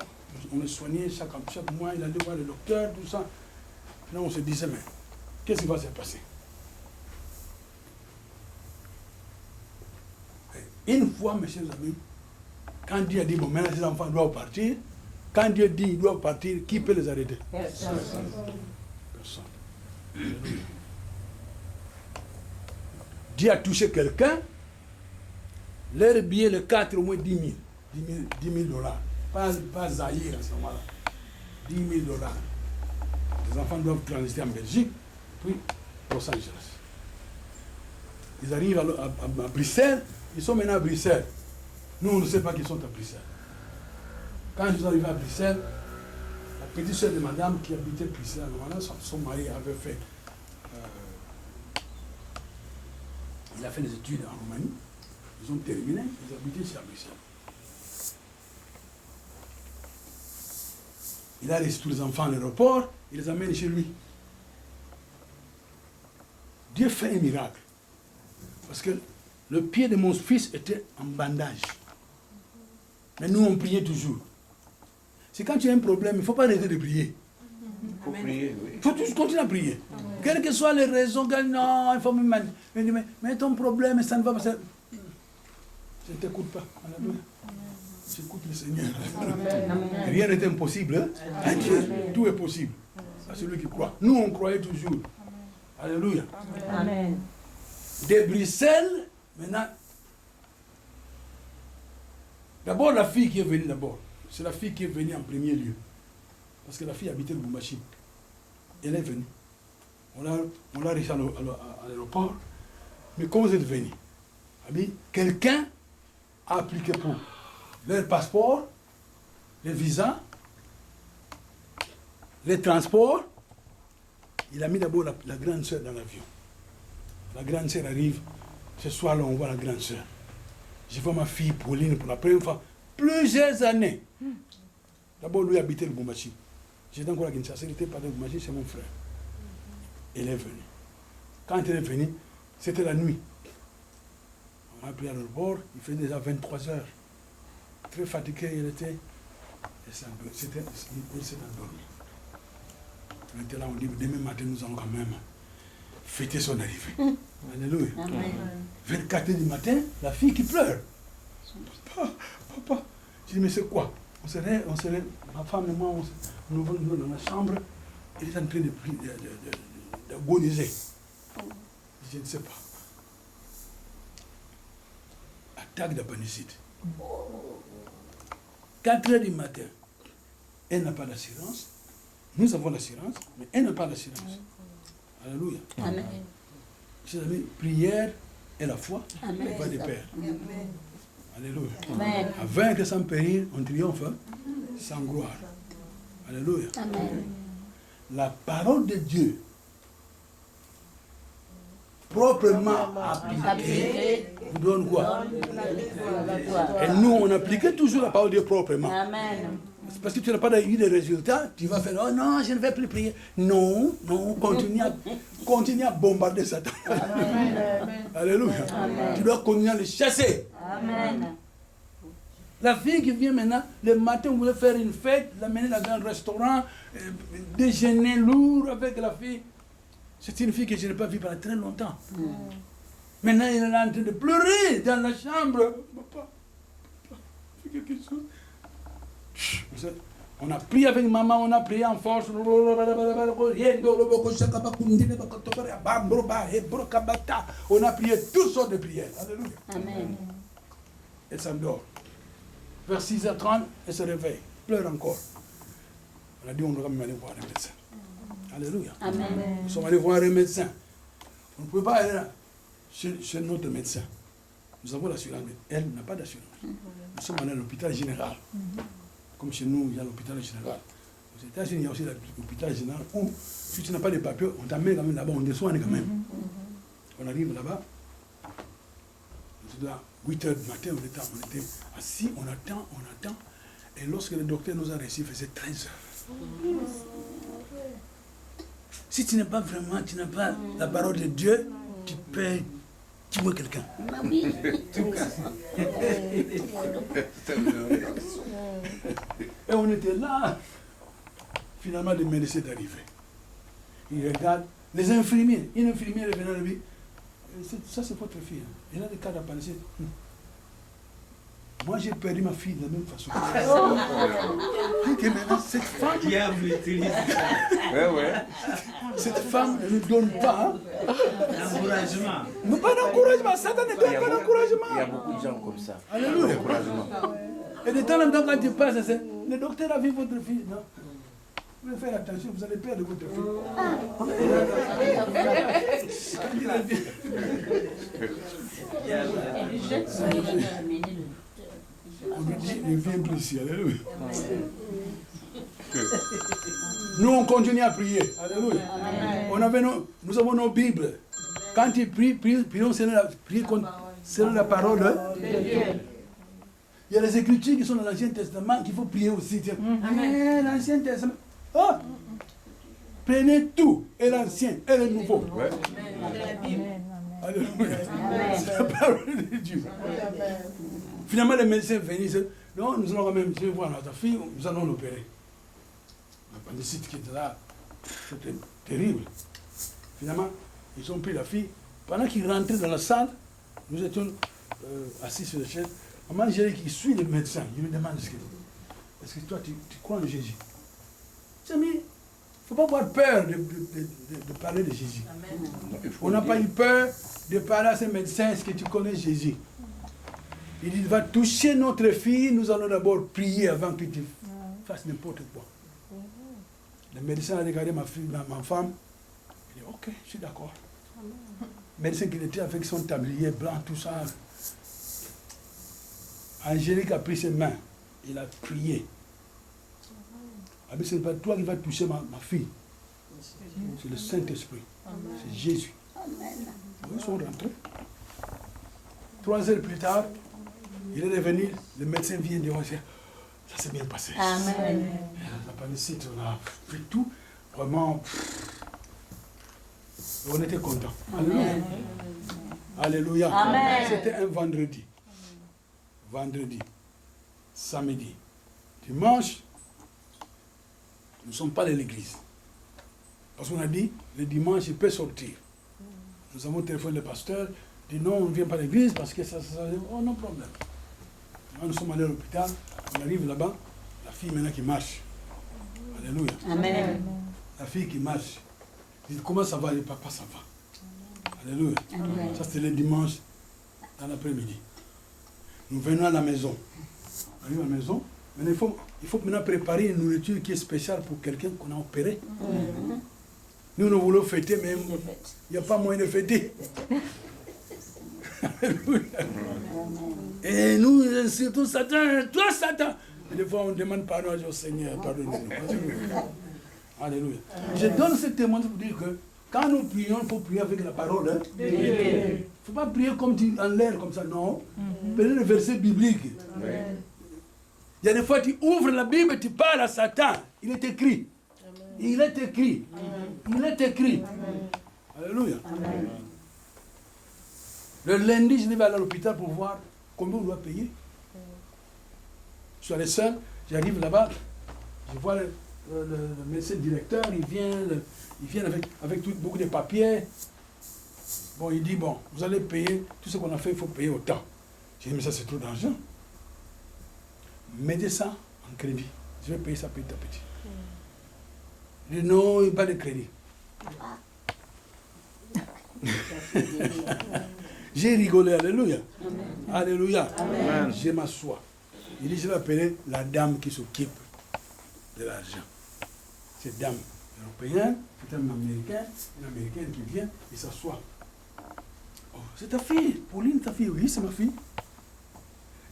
on le soignait chaque mois, il allait voir le docteur, tout ça. Finalement, on se disait, mais qu'est-ce qui va se passer? Et une fois, mes chers amis, quand Dieu a dit, bon, maintenant, ces enfants doivent partir, quand Dieu dit qu'ils doivent partir, qui peut les arrêter? Personne. Dieu a touché quelqu'un, leur billet, le 4, au moins 10 000. 10 000 dollars. Pas Zaïre à ce moment-là. 10 000 dollars. Les enfants doivent transiter en Belgique, puis Los Angeles. Ils arrivent à Bruxelles, ils sont maintenant à Bruxelles. Nous, on ne sait pas qu'ils sont à Bruxelles. Quand ils sont arrivés à Bruxelles, la petite soeur de madame qui habitait Bruxelles, à ce moment-là, son mari avait fait. Il a fait des études en Roumanie. Ils ont terminé, ils habitaient chez Bruxelles. Il a laissé tous les enfants à l'aéroport, il les amène chez lui. Dieu fait un miracle. Parce que le pied de mon fils était en bandage. Mais nous, on priait toujours. C'est quand tu as un problème, il ne faut pas arrêter de prier. Il faut prier, oui. Il faut toujours continuer à prier. Quelles que soient les raisons, non, il faut me mettre. Mais ton problème, ça ne va pas. Ça... Je ne t'écoute pas. Alléluia. J'écoute le Seigneur. Rien n'est impossible. Hein? À Dieu, tout est possible. À celui qui croit. Nous, on croyait toujours. Alléluia. Amen. De Bruxelles, maintenant. D'abord, la fille qui est venue d'abord. C'est la fille qui est venue en premier lieu. Parce que la fille habitait le Lubumbashi. Elle est venue. On l'a reçue à l'aéroport. Mais comment vous êtes venu? Quelqu'un a appliqué pour leur passeport, les visas, les transports. Il a mis d'abord la grande sœur dans l'avion. La grande sœur arrive. Ce soir-là, on voit la grande sœur. Je vois ma fille Pauline pour la première fois. Plusieurs années. D'abord, lui habitait le Lubumbashi. J'étais encore à Kinshasa, il n'était pas de Lubumbashi, c'est mon frère. Elle est venue. Quand elle est venue, c'était la nuit. On a pris à l'aéroport, il fait déjà 23 heures. Très fatigué, il était. Il s'est endormi. On était là, on dit, demain matin, nous allons quand même fêter son arrivée. Alléluia. Vers 4 heures du matin, la fille qui pleure. Papa. Je dis, mais c'est quoi? On serait, ma femme et moi, nous venons dans la chambre, elle est en train d'agoniser. Je ne sais pas. Attaque d'appendicite. 4 heures du matin, elle n'a pas d'assurance. Nous avons l'assurance, mais elle n'a pas d'assurance. Alléluia. Amen. Chers amis, prière et la foi, Amen. va de pair. Alléluia. Amen. À vaincre sans périr, on triomphe sans gloire. Alléluia. Amen. La parole de Dieu, proprement appliquée, vous donne quoi? Et nous, on appliquait toujours la parole de Dieu proprement. Amen. Parce que tu n'as pas eu de résultats, tu vas faire, oh non, je ne vais plus prier. Non, continue à bombarder Satan. Amen. Alléluia. Amen. Tu dois continuer à le chasser. Amen. La fille qui vient maintenant, le matin, on voulait faire une fête, l'amener dans un restaurant, déjeuner lourd avec la fille. C'est une fille que je n'ai pas vue pendant très longtemps. Maintenant, elle est en train de pleurer dans la chambre. Papa, fais quelque chose. On a prié avec maman, on a prié en force. On a prié toutes sortes de prières. Alléluia. Amen. Elle s'endort. Vers 6h30, elle se réveille. Pleure encore. On a dit on doit même aller voir un médecin. Alléluia. Amen. Nous sommes allés voir un médecin. On ne pouvait pas aller là, chez notre médecin. Nous avons l'assurance, mais elle n'a pas d'assurance. Nous sommes allés à l'hôpital général. Comme chez nous, il y a l'hôpital général. Aux États-Unis, il y a aussi l'hôpital général où, si tu n'as pas de papier, on t'amène quand même là-bas, on te soigne quand même. On arrive là-bas, c'était à 8h du matin, on était assis, on attend. Et lorsque le docteur nous a reçus, il faisait 13h. Si tu n'as pas vraiment, tu n'as pas la parole de Dieu, tu peux tuer quelqu'un. Et on était là. Finalement, le médecin est arrivé. Il regarde. Les infirmiers, une infirmière est venue à lui. Ça, c'est votre fille. Elle a des cas d'appendicite. Moi, j'ai perdu ma fille de la même façon. Et maintenant, cette femme. Diable utilise Cette femme ne nous donne pas. l'encouragement. Mais pas d'encouragement. Satan ne donne pas d'encouragement. Il y a beaucoup de gens comme ça. Alléluia. Encouragement. Et de temps en temps, quand tu passes, c'est le docteur a vu votre fille. Non. Vous devez faire attention, vous allez perdre votre fille. Quand il a dit. On lui dit, ne viens plus ici. Alléluia. Nous, on continue à prier. Alléluia. Nous avons nos Bibles. Quand tu pries, prions selon la parole de Dieu. Il y a les Écritures qui sont dans l'Ancien Testament qu'il faut prier aussi. L'Ancien Testament. Oh! Prenez tout, et l'Ancien, et le Nouveau. Ouais. Amen. Alléluia. C'est la parole de Dieu. Finalement, les médecins venaient, non, nous allons quand même, je vais voir notre fille, nous allons l'opérer. L'appendicite qui était là, c'était terrible. Finalement, ils ont pris la fille. Pendant qu'ils rentraient dans la salle, nous étions assis sur les chaises. Maman Angélique qui suit le médecin, il lui demande est-ce que toi tu crois en Jésus? J'ai mis, il ne faut pas avoir peur de parler de Jésus. Amen. On n'a pas eu peur de parler à ce médecin, est-ce que tu connais Jésus? Il dit, va toucher notre fille, nous allons d'abord prier avant que tu fasses n'importe quoi. Le médecin a regardé ma fille, ma femme, il dit, ok, je suis d'accord. Le médecin qui était avec son tablier blanc, tout ça. Angélique a pris ses mains, il a prié. Ah, mais ce n'est pas toi qui vas toucher ma fille. C'est le Saint-Esprit. C'est Jésus. Ils sont rentrés. 3 heures plus tard, il est revenu, le médecin vient de voir, ça s'est bien passé. Amen. La panicite, on a fait tout. Vraiment, on était contents. Alléluia. Alléluia. Amen. C'était un vendredi. Vendredi, samedi, dimanche, nous ne sommes pas à l'église. Parce qu'on a dit, le dimanche, il peut sortir. Nous avons téléphoné le pasteur, dit non, on ne vient pas à l'église parce que ça, oh non problème. Nous sommes allés à l'hôpital, on arrive là-bas, la fille maintenant qui marche. Alléluia. Amen. La fille qui marche. Dit comment ça va, le papa, ça va. Alléluia. Amen. Ça c'était le dimanche dans l'après-midi. Nous venons à la maison. On arrive à la maison. Maintenant, il faut maintenant préparer une nourriture qui est spéciale pour quelqu'un qu'on a opéré. Nous, nous voulons fêter, mais il n'y a pas moyen de fêter. Et nous, surtout Satan, toi Satan. Et des fois, on demande pardon au Seigneur, pardonnez-nous. Alléluia. Je donne ce témoignage pour dire que quand nous prions, il faut prier avec la parole. Hein? Il ne faut pas prier comme en l'air, comme ça, non. Prenez le verset biblique. Il y a des fois, tu ouvres la Bible et tu parles à Satan. Il est écrit. Il est écrit. Il est écrit. Alléluia. Le lundi, je devais aller à l'hôpital pour voir combien on doit payer. Je suis allé seul, j'arrive là-bas, je vois le médecin directeur, il vient avec beaucoup de papiers. Bon, il dit, bon, vous allez payer, tout ce qu'on a fait, il faut payer autant. J'ai dit, mais ça c'est trop d'argent. Mettez ça en crédit. Je vais payer ça petit à petit. Il dit, non, il n'y a pas de crédit. J'ai rigolé, alléluia. Alléluia. Amen. Je m'assois. Il dit, je vais appeler la dame qui s'occupe de l'argent. Cette dame européenne, c'est un Américain, une Américaine qui vient, il s'assoit. Oh, c'est ta fille, Pauline, ta fille, oui, c'est ma fille.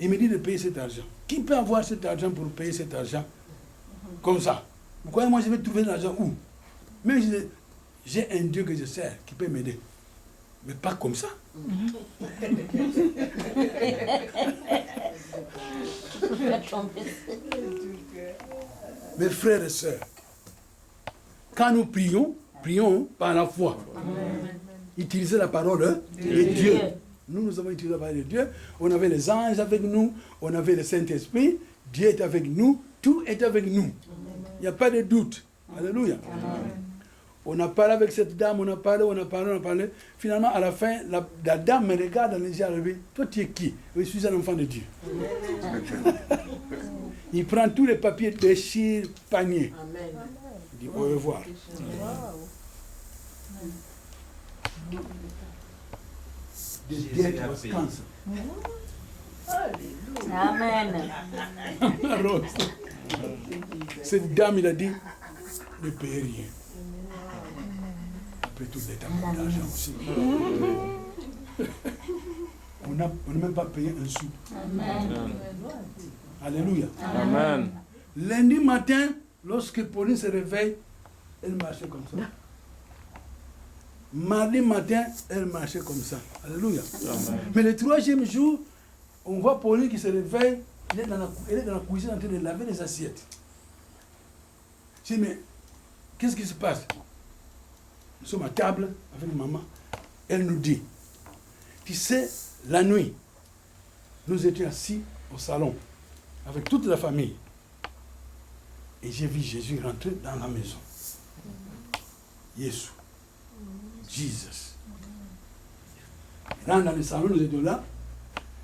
Il me dit de payer cet argent. Qui peut avoir cet argent pour payer cet argent comme ça? Pourquoi moi je vais trouver l'argent où? Mais j'ai un Dieu que je sers qui peut m'aider. Mais pas comme ça. Mes frères et sœurs, quand nous prions, prions par la foi. Utilisez la parole de Dieu. Nous avons utilisé la parole de Dieu. On avait les anges avec nous, on avait le Saint-Esprit, Dieu est avec nous, tout est avec nous. Il n'y a pas de doute. Alléluia. On a parlé avec cette dame, on a parlé. Finalement, à la fin, la dame me regarde dans les yeux, elle me dit, toi tu es qui? Je suis un enfant de Dieu. Il prend tous les papiers, déchire, panier. Il dit, au revoir. The debt was cancelled. Amen. Rose. Cette dame, il a dit, ne payez rien. Après tout, l'État a l'argent aussi. On n'a même pas payé un sou. Alléluia. Amen. Lundi matin, lorsque Pauline se réveille, elle marchait comme ça. Mardi matin, elle marchait comme ça. Alléluia. Amen. Mais le 3e jour, on voit Pauline qui se réveille, elle est dans la cuisine en train de laver les assiettes. Je dis, mais qu'est-ce qui se passe? Nous sommes à table avec maman. Elle nous dit, Tu sais, la nuit, nous étions assis au salon avec toute la famille. Et j'ai vu Jésus rentrer dans la maison. Jésus. Jesus. Il rentre dans le salon, nous étions là.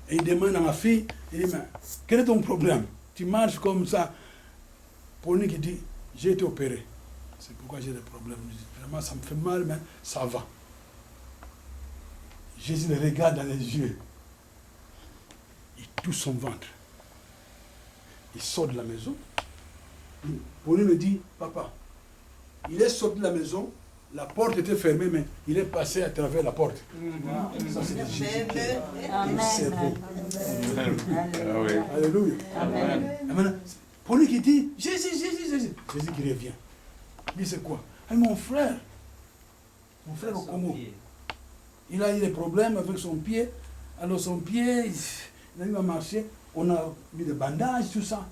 Et il demande à ma fille, il dit, mais quel est ton problème? Tu marches comme ça. Pauline qui dit, j'ai été opéré. C'est pourquoi j'ai des problèmes. Vraiment, ça me fait mal, mais ça va. Jésus le regarde dans les yeux. Il touche son ventre. Il sort de la maison. Pauline me dit, papa, il est sorti de la maison, la porte était fermée, mais il est passé à travers la porte. Ça, c'est Jésus qui est cerveau. Alléluia. Amen. Pauline qui dit, Jésus. Jésus qui revient. Il dit, c'est quoi? Mon frère au Congo, il a eu des problèmes avec son pied. Alors son pied, il a eu à marcher. On a mis des bandages, tout ça.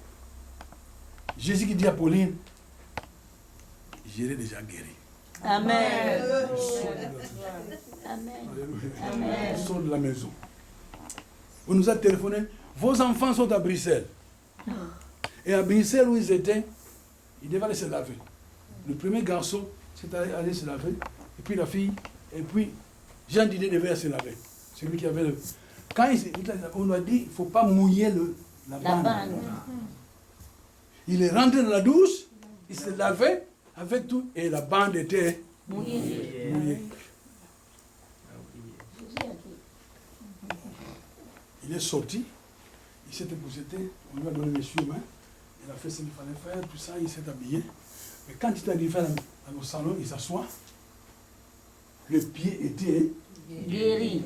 Jésus qui dit à Pauline, je l'ai déjà guéri. Amen. Il sort de la maison. On nous a téléphoné, vos enfants sont à Bruxelles. Et à Bruxelles où ils étaient, ils devaient aller se laver. Le premier garçon s'est allé se laver, et puis la fille, et puis Jean Didier devait se laver. Celui qui avait le... Quand on lui a dit, il ne faut pas mouiller la bande. Il est rentré dans la douche, il se lavait avec tout, et la bande était mouillée. Il est sorti, il s'était bousseté, on lui a donné les chemins, il a fait ce qu'il fallait faire, tout ça, il s'est habillé. Mais quand il est arrivé au salon, il s'assoit, le pied était Guéri.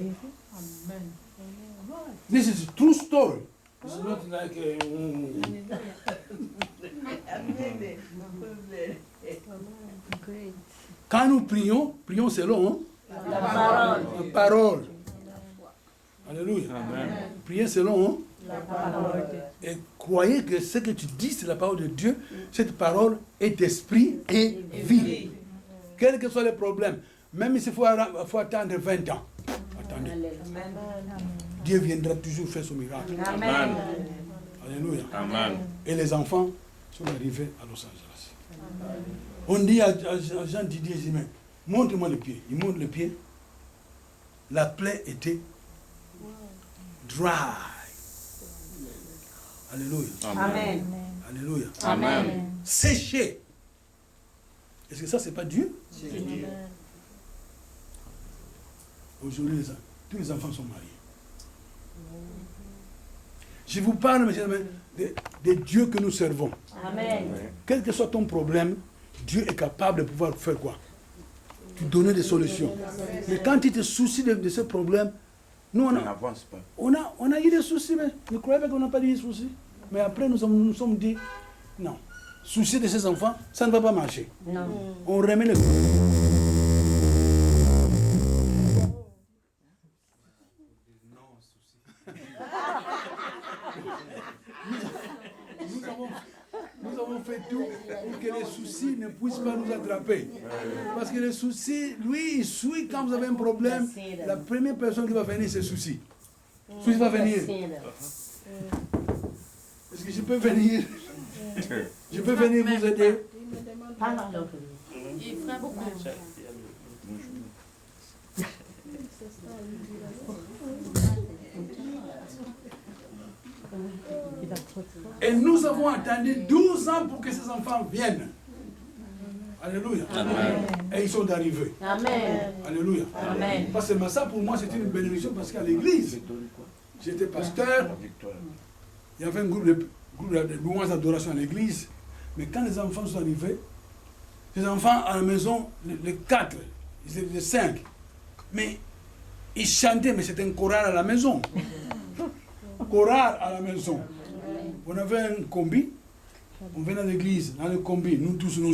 This is a true story. It's not like Quand nous prions selon La parole. la parole. Alléluia. Priez selon La parole. et croyez que ce que tu dis, c'est la parole de Dieu. Cette parole est esprit et vie. Quels que soient les problèmes, même s'il faut attendre 20 ans, attendez. Dieu viendra toujours faire son miracle. Amen. Alléluia. Amen. Et les enfants sont arrivés à Los Angeles. On dit à Jean Didier, il dit, mais montre-moi le pied. Il montre le pied. La plaie était dry. Alléluia. Amen. Alléluia. Amen. Séché. Est-ce que ça, c'est pas Dieu? Aujourd'hui, tous les enfants sont mariés. Je vous parle, mes amis, de Dieu que nous servons. Amen. Quel que soit ton problème, Dieu est capable de pouvoir faire quoi? Tu donner des solutions. Mais quand tu te soucies de ce problème, nous, On n'avance pas. on a eu des soucis, mais nous croyons qu'on n'a pas eu de soucis. Mais après, nous sommes dit, non, soucier de ces enfants, ça ne va pas marcher. Non. On remet le... Nous avons fait tout pour que les soucis ne puissent pas nous attraper. Parce que les soucis, lui, il suit quand vous avez un problème. La première personne qui va venir, c'est le souci. Le souci va venir. Est-ce que je peux venir? Je peux venir vous aider? Il fera beaucoup. Et nous avons attendu 12 ans pour que ces enfants viennent. Alléluia. Amen. Et ils sont arrivés. Amen. Alléluia. Amen. Parce que ça, pour moi, c'était une bénédiction parce qu'à l'église, j'étais pasteur, Victoire. il y avait un groupe de louanges d'adoration à l'église. Mais quand les enfants sont arrivés, les enfants à la maison, les 4, les 5, mais ils chantaient, mais c'était un choral à la maison. Choral à la maison. On avait un combi, on venait à l'église, dans le combi, nous tous nous